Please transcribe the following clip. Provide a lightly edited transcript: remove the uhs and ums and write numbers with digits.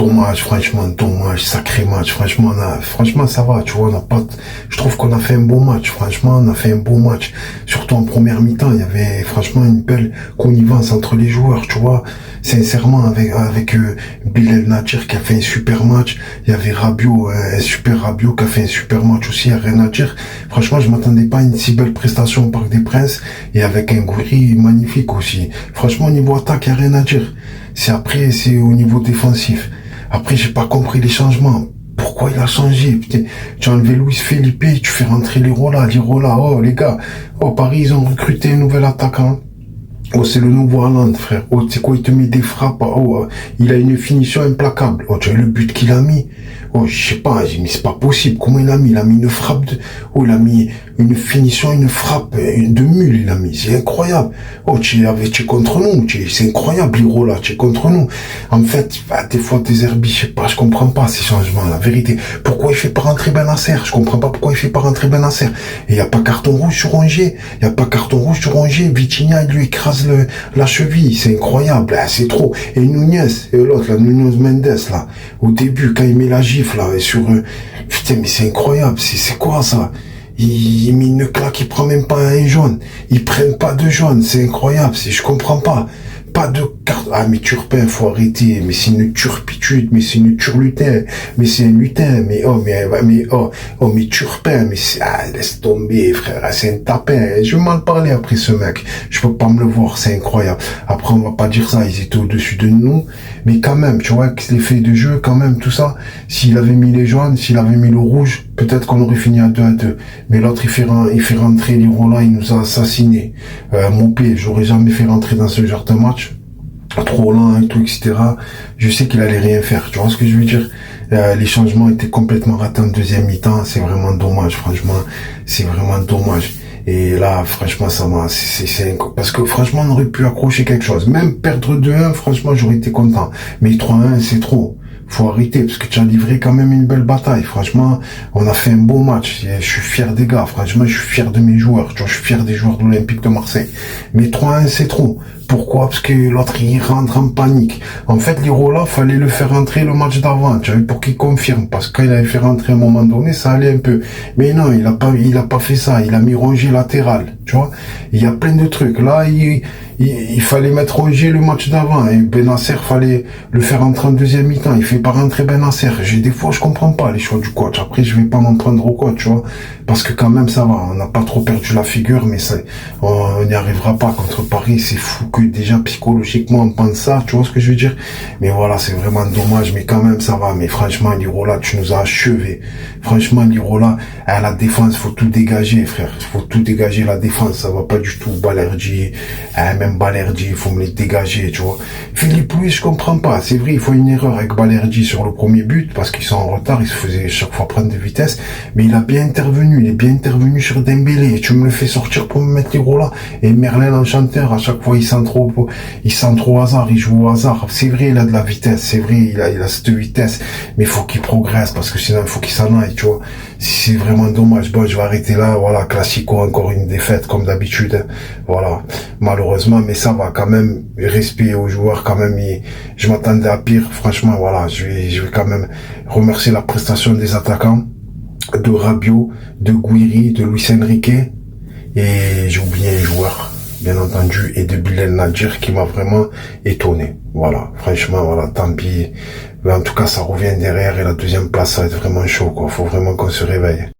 dommage, franchement, dommage, sacré match. Franchement, franchement, ça va, tu vois, on n'a pas, je trouve qu'on a fait un beau match. Franchement, on a fait un beau match. Surtout en première mi-temps, il y avait, franchement, une belle connivence entre les joueurs, tu vois. Sincèrement, avec Bilal Nadir qui a fait un super match. Il y avait Rabiot, un super Rabiot qui a fait un super match aussi, il n'y a rien à dire. Franchement, je m'attendais pas à une si belle prestation au Parc des Princes. Et avec un Gouiri magnifique aussi. Franchement, au niveau attaque, il n'y a rien à dire. C'est au niveau défensif. Après, j'ai pas compris les changements. Pourquoi il a changé? Putain, tu as enlevé Luis Felipe, tu fais rentrer Lirola. Oh, les gars. Oh, Paris, ils ont recruté un nouvel attaquant. Oh, c'est le nouveau Haaland, frère. Oh, tu sais quoi, il te met des frappes. Oh, il a une finition implacable. Oh, tu as vu le but qu'il a mis? Oh, je sais pas, mais c'est pas possible. Comment il a mis? Il a mis une frappe oh, il a mis une finition, une frappe de mule, il a mis. C'est incroyable. Oh, tu es contre nous. C'est incroyable, Lirola, tu es contre nous. En fait, des fois, tes herbies, je sais pas, je comprends pas ces changements, la vérité. Pourquoi il fait pas rentrer Benasser? Je comprends pas pourquoi il fait pas rentrer Benasser. Et il y a pas carton rouge sur Rongier. Vitinha, il lui écrase la cheville. C'est incroyable. C'est trop. Et Nunez, et l'autre, la Nunez Mendes, là. Au début, quand il met la gifle, là, sur, putain, mais c'est incroyable. C'est quoi, ça? Il met une claque, il prend même pas un jaune. Ils prennent pas de jaune. C'est incroyable. Je comprends pas. Pas de carte. Ah, mais Turpin, faut arrêter. Mais c'est une turpitude. Mais c'est une turlutin. Mais c'est un lutin. Mais Turpin. Mais laisse tomber, frère. C'est un tapin. Je vais mal parler après ce mec. Je peux pas me le voir. C'est incroyable. Après, on va pas dire ça. Ils étaient au-dessus de nous. Mais quand même, tu vois, l'effet de jeu, quand même, tout ça. S'il avait mis les jaunes, s'il avait mis le rouge, peut-être qu'on aurait fini à 2-2. Mais l'autre, il fait rentrer Lirola, il nous a assassinés. Mopé, j'aurais jamais fait rentrer dans ce genre de match. Trop lent et tout, etc. Je sais qu'il allait rien faire. Tu vois ce que je veux dire? Les changements étaient complètement ratés en deuxième mi-temps. C'est vraiment dommage, franchement. C'est vraiment dommage. Et là, franchement, ça m'a, parce que franchement, on aurait pu accrocher quelque chose. Même perdre 2-1, franchement, j'aurais été content. Mais 3-1, c'est trop. Faut arrêter, parce que tu as livré quand même une belle bataille. Franchement, on a fait un beau match. Je suis fier des gars. Franchement, je suis fier de mes joueurs. Tu vois, je suis fier des joueurs de l'Olympique de Marseille. Mais 3-1, c'est trop. Pourquoi? Parce que l'autre, il rentre en panique. En fait, Lirola, fallait le faire rentrer le match d'avant, tu vois, pour qu'il confirme. Parce que quand il avait fait rentrer à un moment donné, ça allait un peu. Mais non, il a pas fait ça. Il a mis Rongier latéral, tu vois. Il y a plein de trucs. Là, il fallait mettre Rongier le match d'avant. Et Benasser, fallait le faire rentrer en deuxième mi-temps. Il fait pas rentrer Benasser. Des fois, je comprends pas les choix du coach. Après, je vais pas m'en prendre au coach, tu vois. Parce que quand même, ça va. On n'a pas trop perdu la figure, mais on n'y arrivera pas contre Paris. C'est fou que déjà psychologiquement on pense ça, tu vois ce que je veux dire? Mais voilà, c'est vraiment dommage, mais quand même ça va. Mais franchement, Lirola, tu nous as achevés. Franchement, Lirola, à la défense, faut tout dégager, frère. Faut tout dégager la défense, ça va pas du tout. Balerdi, même Balerdi, il faut me les dégager, tu vois. Philippe Louis, je comprends pas. C'est vrai, il faut une erreur avec Balerdi sur le premier but, parce qu'ils sont en retard, ils se faisaient chaque fois prendre de vitesse, mais il a bien intervenu, il est bien intervenu sur Dembélé. Tu me le fais sortir pour me mettre Lirola, et Merlin l'Enchanteur, à chaque fois il sent trop au hasard, il joue au hasard. C'est vrai, il a de la vitesse, c'est vrai, il a cette vitesse, mais il faut qu'il progresse, parce que sinon il faut qu'il s'en aille, tu vois. C'est vraiment dommage. Bon, je vais arrêter là, voilà, classico, encore une défaite, comme d'habitude, hein. Voilà, malheureusement, mais ça va quand même, respect aux joueurs, quand même, je m'attendais à pire, franchement, voilà, je vais quand même remercier la prestation des attaquants, de Rabiot, de Gouiri, de Luis Enrique, et j'ai oublié un joueur, bien entendu, et de Bilal Nadir qui m'a vraiment étonné. Voilà, franchement, voilà, tant pis. Mais en tout cas, ça revient derrière et la deuxième place, ça va être vraiment chaud, quoi. Faut vraiment qu'on se réveille.